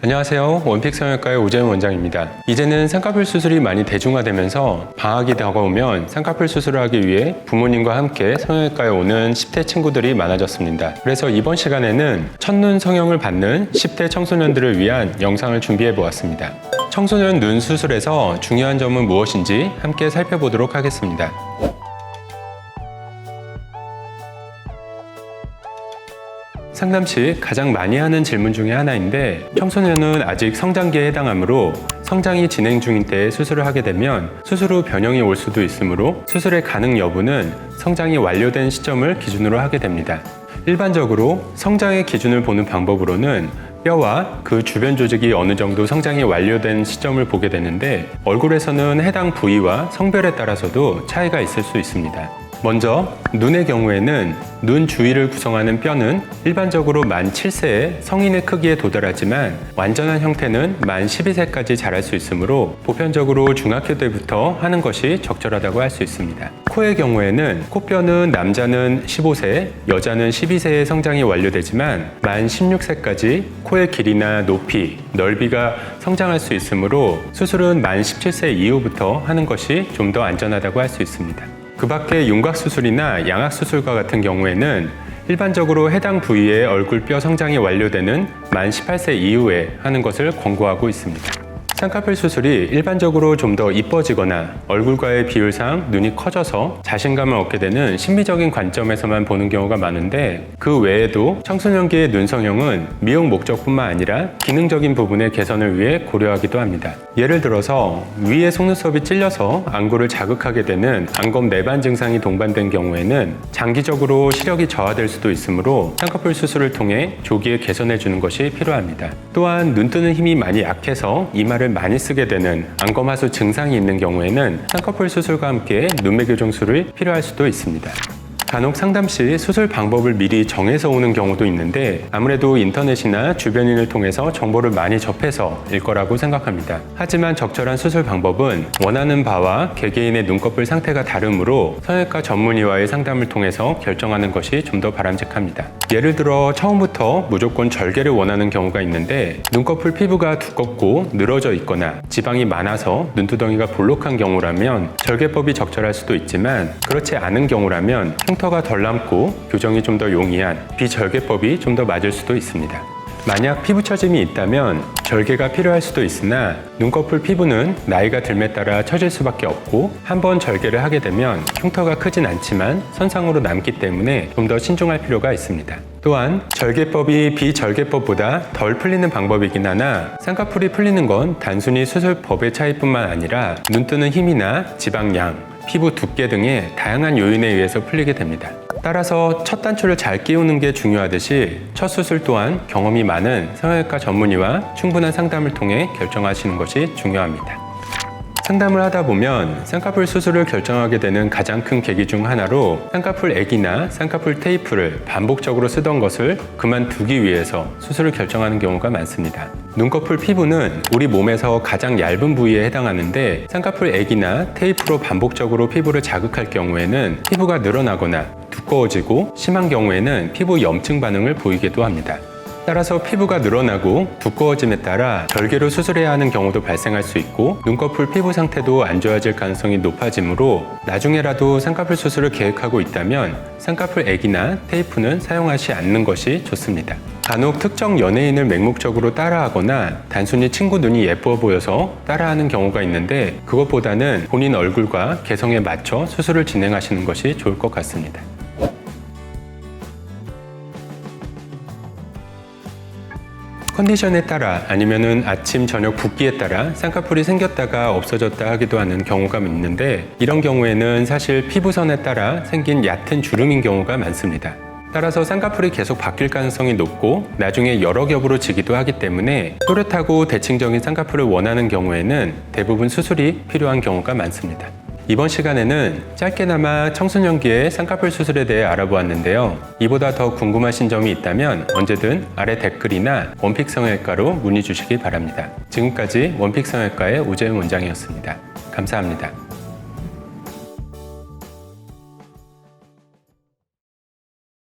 안녕하세요. 원픽 성형외과의 오재훈 원장입니다. 이제는 쌍꺼풀 수술이 많이 대중화되면서 방학이 다가오면 쌍꺼풀 수술을 하기 위해 부모님과 함께 성형외과에 오는 10대 친구들이 많아졌습니다. 그래서 이번 시간에는 첫눈 성형을 받는 10대 청소년들을 위한 영상을 준비해 보았습니다. 청소년 눈 수술에서 중요한 점은 무엇인지 함께 살펴보도록 하겠습니다. 상담 시 가장 많이 하는 질문 중에 하나인데, 청소년은 아직 성장기에 해당하므로 성장이 진행 중인 때에 수술을 하게 되면 수술 후 변형이 올 수도 있으므로 수술의 가능 여부는 성장이 완료된 시점을 기준으로 하게 됩니다. 일반적으로 성장의 기준을 보는 방법으로는 뼈와 그 주변 조직이 어느 정도 성장이 완료된 시점을 보게 되는데, 얼굴에서는 해당 부위와 성별에 따라서도 차이가 있을 수 있습니다. 먼저 눈의 경우에는 눈 주위를 구성하는 뼈는 일반적으로 만 7세에 성인의 크기에 도달하지만 완전한 형태는 만 12세까지 자랄 수 있으므로 보편적으로 중학교 때부터 하는 것이 적절하다고 할 수 있습니다. 코의 경우에는 코뼈는 남자는 15세, 여자는 12세에 성장이 완료되지만 만 16세까지 코의 길이나 높이, 넓이가 성장할 수 있으므로 수술은 만 17세 이후부터 하는 것이 좀 더 안전하다고 할 수 있습니다. 그 밖에 윤곽수술이나 양악수술과 같은 경우에는 일반적으로 해당 부위의 얼굴뼈 성장이 완료되는 만 18세 이후에 하는 것을 권고하고 있습니다. 쌍꺼풀 수술이 일반적으로 좀 더 이뻐지거나 얼굴과의 비율상 눈이 커져서 자신감을 얻게 되는 심미적인 관점에서만 보는 경우가 많은데, 그 외에도 청소년기의 눈 성형은 미용 목적뿐만 아니라 기능적인 부분의 개선을 위해 고려하기도 합니다. 예를 들어서 위의 속눈썹이 찔려서 안구를 자극하게 되는 안검 내반 증상이 동반된 경우에는 장기적으로 시력이 저하될 수도 있으므로 쌍꺼풀 수술을 통해 조기에 개선해 주는 것이 필요합니다. 또한 눈 뜨는 힘이 많이 약해서 이마를 많이 쓰게 되는 안검하수 증상이 있는 경우에는 쌍꺼풀 수술과 함께 눈매 교정술이 필요할 수도 있습니다. 간혹 상담 시 수술 방법을 미리 정해서 오는 경우도 있는데, 아무래도 인터넷이나 주변인을 통해서 정보를 많이 접해서일 거라고 생각합니다. 하지만 적절한 수술 방법은 원하는 바와 개개인의 눈꺼풀 상태가 다르므로 성형외과 전문의와의 상담을 통해서 결정하는 것이 좀 더 바람직합니다. 예를 들어 처음부터 무조건 절개를 원하는 경우가 있는데, 눈꺼풀 피부가 두껍고 늘어져 있거나 지방이 많아서 눈두덩이가 볼록한 경우라면 절개법이 적절할 수도 있지만, 그렇지 않은 경우라면 흉터가 덜 남고 교정이 좀 더 용이한 비절개법이 좀 더 맞을 수도 있습니다. 만약 피부 처짐이 있다면 절개가 필요할 수도 있으나, 눈꺼풀 피부는 나이가 들에 따라 처질 수밖에 없고 한번 절개를 하게 되면 흉터가 크진 않지만 선상으로 남기 때문에 좀 더 신중할 필요가 있습니다. 또한 절개법이 비절개법보다 덜 풀리는 방법이긴 하나, 쌍꺼풀이 풀리는 건 단순히 수술법의 차이뿐만 아니라 눈 뜨는 힘이나 지방량, 피부 두께 등의 다양한 요인에 의해서 풀리게 됩니다. 따라서 첫 단추를 잘 끼우는 게 중요하듯이 첫 수술 또한 경험이 많은 성형외과 전문의와 충분한 상담을 통해 결정하시는 것이 중요합니다. 상담을 하다 보면 쌍꺼풀 수술을 결정하게 되는 가장 큰 계기 중 하나로 쌍꺼풀 액이나 쌍꺼풀 테이프를 반복적으로 쓰던 것을 그만두기 위해서 수술을 결정하는 경우가 많습니다. 눈꺼풀 피부는 우리 몸에서 가장 얇은 부위에 해당하는데, 쌍꺼풀 액이나 테이프로 반복적으로 피부를 자극할 경우에는 피부가 늘어나거나 두꺼워지고 심한 경우에는 피부 염증 반응을 보이기도 합니다. 따라서 피부가 늘어나고 두꺼워짐에 따라 절개로 수술해야 하는 경우도 발생할 수 있고, 눈꺼풀 피부 상태도 안 좋아질 가능성이 높아지므로 나중에라도 쌍꺼풀 수술을 계획하고 있다면 쌍꺼풀 액이나 테이프는 사용하지 않는 것이 좋습니다. 간혹 특정 연예인을 맹목적으로 따라하거나 단순히 친구 눈이 예뻐 보여서 따라하는 경우가 있는데, 그것보다는 본인 얼굴과 개성에 맞춰 수술을 진행하시는 것이 좋을 것 같습니다. 컨디션에 따라 아니면은 아침 저녁 붓기에 따라 쌍꺼풀이 생겼다가 없어졌다 하기도 하는 경우가 있는데, 이런 경우에는 사실 피부선에 따라 생긴 얕은 주름인 경우가 많습니다. 따라서 쌍꺼풀이 계속 바뀔 가능성이 높고 나중에 여러 겹으로 지기도 하기 때문에 또렷하고 대칭적인 쌍꺼풀을 원하는 경우에는 대부분 수술이 필요한 경우가 많습니다. 이번 시간에는 짧게나마 청소년기의 쌍꺼풀 수술에 대해 알아보았는데요. 이보다 더 궁금하신 점이 있다면 언제든 아래 댓글이나 원픽 성형외과로 문의 주시기 바랍니다. 지금까지 원픽 성형외과의 오재훈 원장이었습니다. 감사합니다.